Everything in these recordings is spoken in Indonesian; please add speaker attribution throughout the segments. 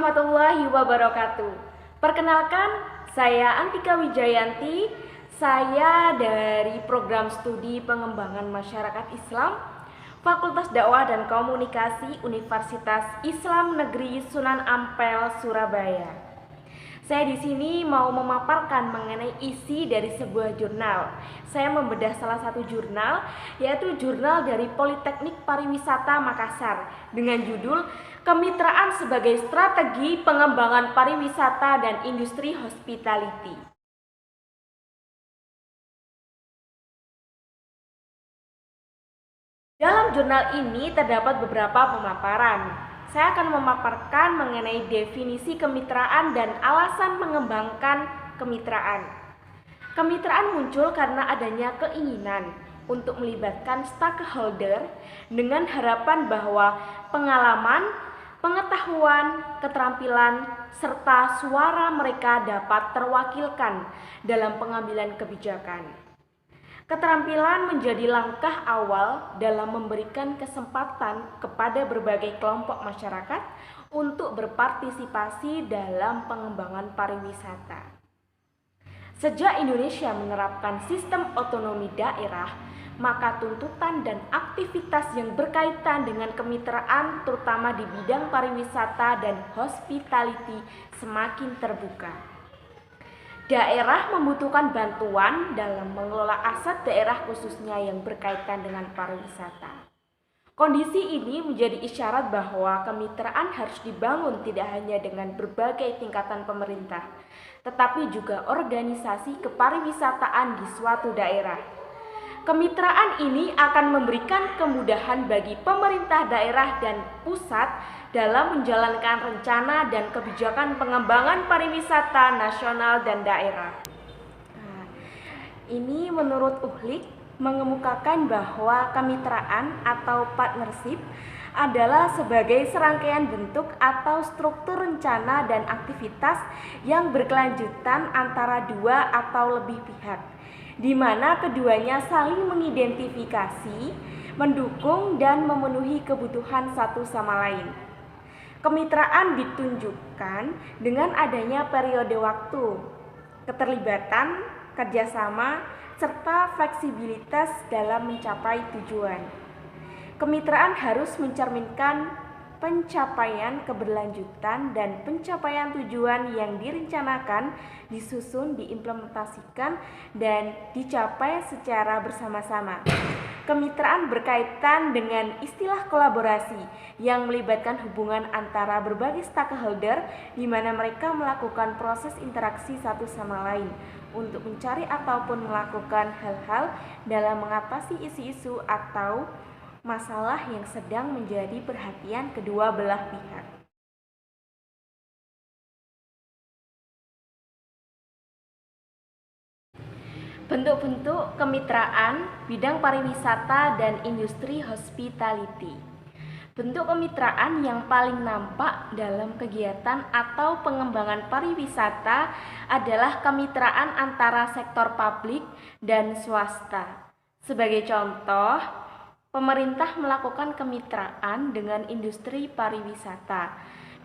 Speaker 1: warahmatullahi wabarakatuh. Perkenalkan, saya Antika Wijayanti. Saya dari Program Studi Pengembangan Masyarakat Islam, Fakultas Dakwah dan Komunikasi Universitas Islam Negeri Sunan Ampel, Surabaya. Saya di sini mau memaparkan mengenai isi dari sebuah jurnal. Saya membedah salah satu jurnal, yaitu jurnal dari Politeknik Pariwisata Makassar dengan judul Kemitraan sebagai Strategi Pengembangan Pariwisata dan Industri Hospitality. Dalam jurnal ini terdapat beberapa pemaparan. Saya akan memaparkan mengenai definisi kemitraan dan alasan mengembangkan kemitraan. Kemitraan muncul karena adanya keinginan untuk melibatkan stakeholder dengan harapan bahwa pengalaman, pengetahuan, keterampilan, serta suara mereka dapat terwakilkan dalam pengambilan kebijakan. Keterampilan menjadi langkah awal dalam memberikan kesempatan kepada berbagai kelompok masyarakat untuk berpartisipasi dalam pengembangan pariwisata. Sejak Indonesia menerapkan sistem otonomi daerah, maka tuntutan dan aktivitas yang berkaitan dengan kemitraan terutama di bidang pariwisata dan hospitality semakin terbuka. Daerah membutuhkan bantuan dalam mengelola aset daerah khususnya yang berkaitan dengan pariwisata. Kondisi ini menjadi isyarat bahwa kemitraan harus dibangun tidak hanya dengan berbagai tingkatan pemerintah, tetapi juga organisasi kepariwisataan di suatu daerah. Kemitraan ini akan memberikan kemudahan bagi pemerintah daerah dan pusat dalam menjalankan rencana dan kebijakan pengembangan pariwisata nasional dan daerah. Ini menurut Uhlik mengemukakan bahwa kemitraan atau partnership adalah sebagai serangkaian bentuk atau struktur rencana dan aktivitas yang berkelanjutan antara dua atau lebih pihak, di mana keduanya saling mengidentifikasi, mendukung, dan memenuhi kebutuhan satu sama lain. Kemitraan ditunjukkan dengan adanya periode waktu, keterlibatan, kerjasama, serta fleksibilitas dalam mencapai tujuan. Kemitraan harus mencerminkan pencapaian keberlanjutan dan pencapaian tujuan yang direncanakan, disusun, diimplementasikan, dan dicapai secara bersama-sama. Kemitraan berkaitan dengan istilah kolaborasi yang melibatkan hubungan antara berbagai stakeholder di mana mereka melakukan proses interaksi satu sama lain untuk mencari ataupun melakukan hal-hal dalam mengatasi isu-isu atau masalah yang sedang menjadi perhatian kedua belah pihak. Bentuk-bentuk kemitraan bidang pariwisata dan industri hospitality. Bentuk kemitraan yang paling nampak dalam kegiatan atau pengembangan pariwisata adalah kemitraan antara sektor publik dan swasta. Sebagai contoh, pemerintah melakukan kemitraan dengan industri pariwisata,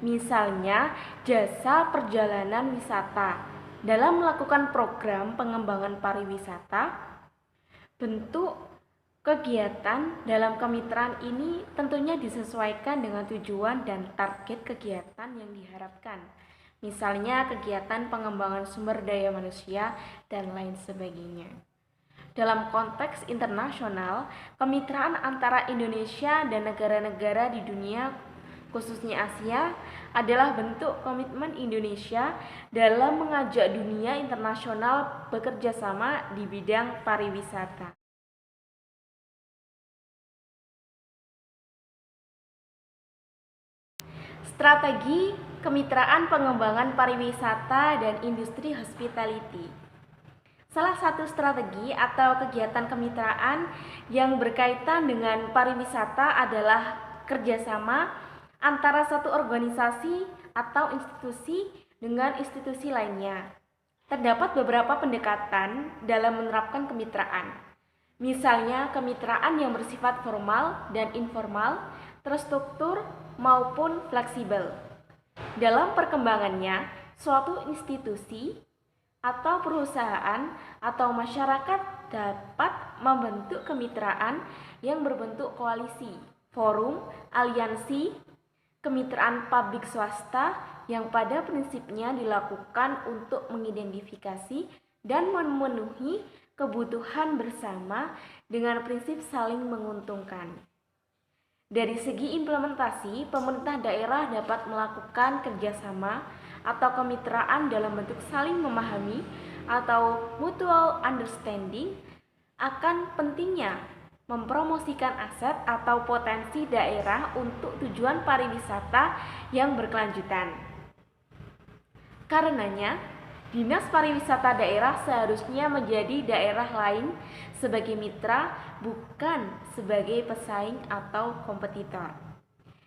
Speaker 1: misalnya jasa perjalanan wisata. Dalam melakukan program pengembangan pariwisata, bentuk kegiatan dalam kemitraan ini tentunya disesuaikan dengan tujuan dan target kegiatan yang diharapkan. Misalnya kegiatan pengembangan sumber daya manusia dan lain sebagainya. Dalam konteks internasional, kemitraan antara Indonesia dan negara-negara di dunia, khususnya Asia, adalah bentuk komitmen Indonesia dalam mengajak dunia internasional bekerja sama di bidang pariwisata. Strategi kemitraan pengembangan pariwisata dan industri hospitality. Salah satu strategi atau kegiatan kemitraan yang berkaitan dengan pariwisata adalah kerjasama antara satu organisasi atau institusi dengan institusi lainnya. Terdapat beberapa pendekatan dalam menerapkan kemitraan. Misalnya kemitraan yang bersifat formal dan informal, terstruktur maupun fleksibel. Dalam perkembangannya, suatu institusi atau perusahaan atau masyarakat dapat membentuk kemitraan yang berbentuk koalisi, forum, aliansi, kemitraan publik swasta yang pada prinsipnya dilakukan untuk mengidentifikasi dan memenuhi kebutuhan bersama dengan prinsip saling menguntungkan. Dari segi implementasi, pemerintah daerah dapat melakukan kerjasama atau kemitraan dalam bentuk saling memahami atau mutual understanding akan pentingnya mempromosikan aset atau potensi daerah untuk tujuan pariwisata yang berkelanjutan. Karenanya, Dinas Pariwisata daerah seharusnya menjadi daerah lain sebagai mitra, bukan sebagai pesaing atau kompetitor.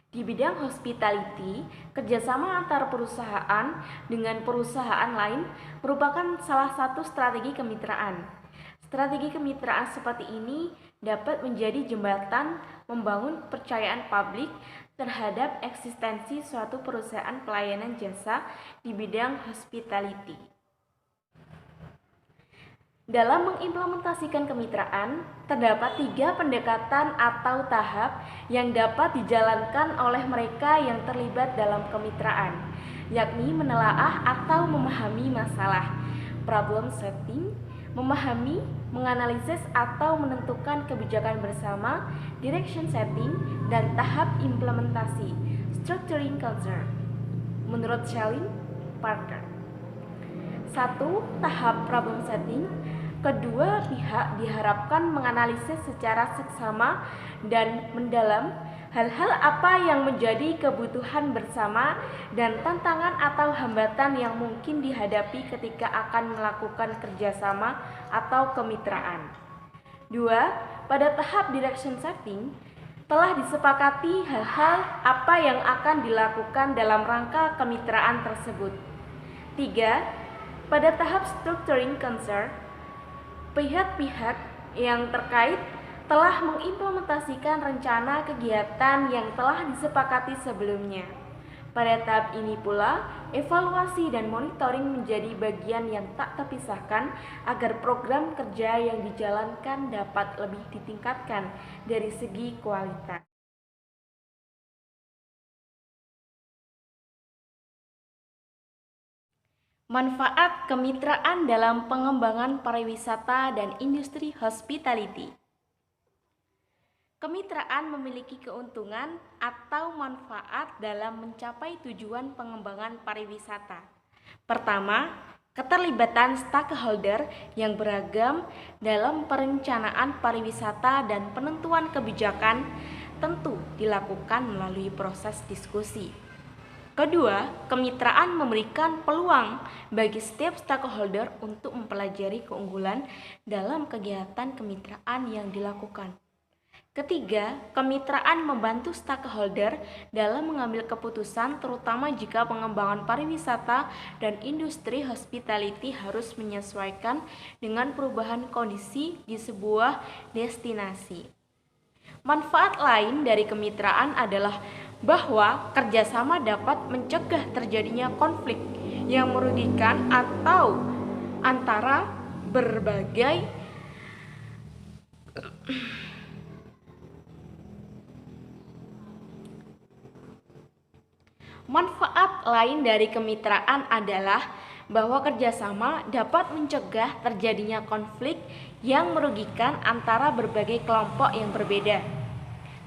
Speaker 1: Di bidang hospitality, kerjasama antar perusahaan dengan perusahaan lain merupakan salah satu strategi kemitraan. Strategi kemitraan seperti ini dapat menjadi jembatan membangun kepercayaan publik terhadap eksistensi suatu perusahaan pelayanan jasa di bidang hospitality. Dalam mengimplementasikan kemitraan, terdapat 3 pendekatan atau tahap yang dapat dijalankan oleh mereka yang terlibat dalam kemitraan, yakni menelaah atau memahami masalah, problem setting, memahami, menganalisis atau menentukan kebijakan bersama, direction setting, dan tahap implementasi, structuring concern. Menurut Shelly Parker. 1. Tahap problem setting. Kedua pihak diharapkan menganalisis secara seksama dan mendalam hal-hal apa yang menjadi kebutuhan bersama dan tantangan atau hambatan yang mungkin dihadapi ketika akan melakukan kerjasama atau kemitraan. 2. Pada tahap direction setting, telah disepakati hal-hal apa yang akan dilakukan dalam rangka kemitraan tersebut. 3. Pada tahap structuring concern, pihak-pihak yang terkait telah mengimplementasikan rencana kegiatan yang telah disepakati sebelumnya. Pada tahap ini pula, evaluasi dan monitoring menjadi bagian yang tak terpisahkan agar program kerja yang dijalankan dapat lebih ditingkatkan dari segi kualitas. Manfaat kemitraan dalam pengembangan pariwisata dan industri hospitality. Kemitraan memiliki keuntungan atau manfaat dalam mencapai tujuan pengembangan pariwisata. Pertama, keterlibatan stakeholder yang beragam dalam perencanaan pariwisata dan penentuan kebijakan tentu dilakukan melalui proses diskusi. Kedua, kemitraan memberikan peluang bagi setiap stakeholder untuk mempelajari keunggulan dalam kegiatan kemitraan yang dilakukan. Ketiga, kemitraan membantu stakeholder dalam mengambil keputusan terutama jika pengembangan pariwisata dan industri hospitality harus menyesuaikan dengan perubahan kondisi di sebuah destinasi. Manfaat lain dari kemitraan adalah bahwa kerjasama dapat mencegah terjadinya konflik yang merugikan atau antara berbagai manfaat lain dari kemitraan adalah bahwa kerjasama dapat mencegah terjadinya konflik yang merugikan antara berbagai kelompok yang berbeda.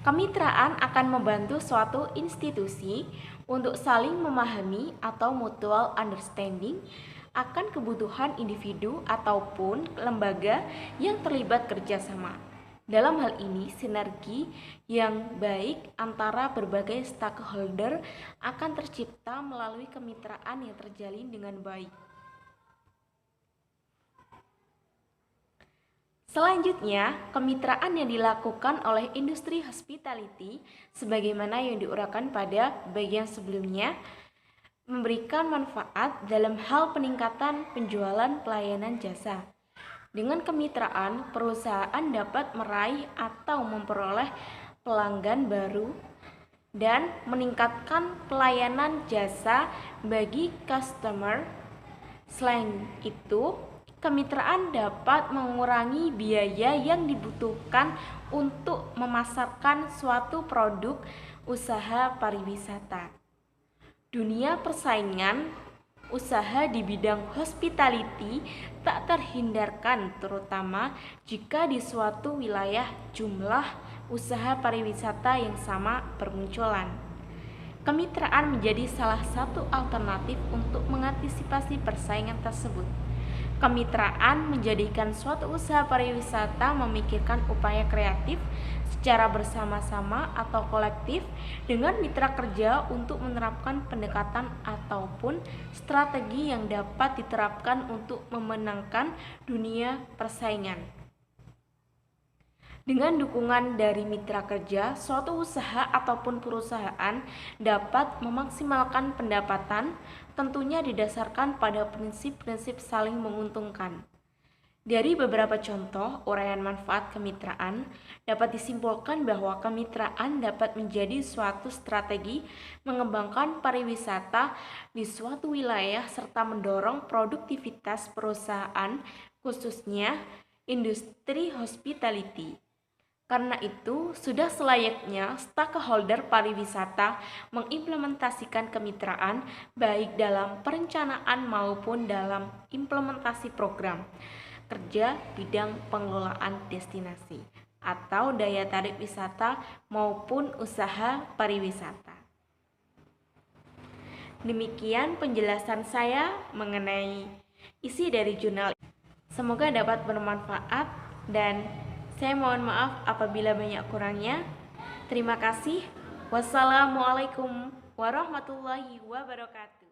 Speaker 1: Kemitraan akan membantu suatu institusi untuk saling memahami atau mutual understanding akan kebutuhan individu ataupun lembaga yang terlibat kerjasama. Dalam hal ini, sinergi yang baik antara berbagai stakeholder akan tercipta melalui kemitraan yang terjalin dengan baik. Selanjutnya, kemitraan yang dilakukan oleh industri hospitality sebagaimana yang diuraikan pada bagian sebelumnya memberikan manfaat dalam hal peningkatan penjualan pelayanan jasa. Dengan kemitraan, perusahaan dapat meraih atau memperoleh pelanggan baru dan meningkatkan pelayanan jasa bagi customer. Selain itu, kemitraan dapat mengurangi biaya yang dibutuhkan untuk memasarkan suatu produk usaha pariwisata. Dunia persaingan usaha di bidang hospitality tak terhindarkan, terutama jika di suatu wilayah jumlah usaha pariwisata yang sama bermunculan. Kemitraan menjadi salah satu alternatif untuk mengantisipasi persaingan tersebut. Kemitraan menjadikan suatu usaha pariwisata memikirkan upaya kreatif secara bersama-sama atau kolektif dengan mitra kerja untuk menerapkan pendekatan ataupun strategi yang dapat diterapkan untuk memenangkan dunia persaingan. Dengan dukungan dari mitra kerja, suatu usaha ataupun perusahaan dapat memaksimalkan pendapatan, tentunya didasarkan pada prinsip-prinsip saling menguntungkan. Dari beberapa contoh uraian manfaat kemitraan, dapat disimpulkan bahwa kemitraan dapat menjadi suatu strategi mengembangkan pariwisata di suatu wilayah serta mendorong produktivitas perusahaan, khususnya industri hospitality. Karena itu, sudah selayaknya stakeholder pariwisata mengimplementasikan kemitraan baik dalam perencanaan maupun dalam implementasi program kerja bidang pengelolaan destinasi atau daya tarik wisata maupun usaha pariwisata. Demikian penjelasan saya mengenai isi dari jurnal. Semoga dapat bermanfaat dan saya mohon maaf apabila banyak kurangnya. Terima kasih. Wassalamualaikum warahmatullahi wabarakatuh.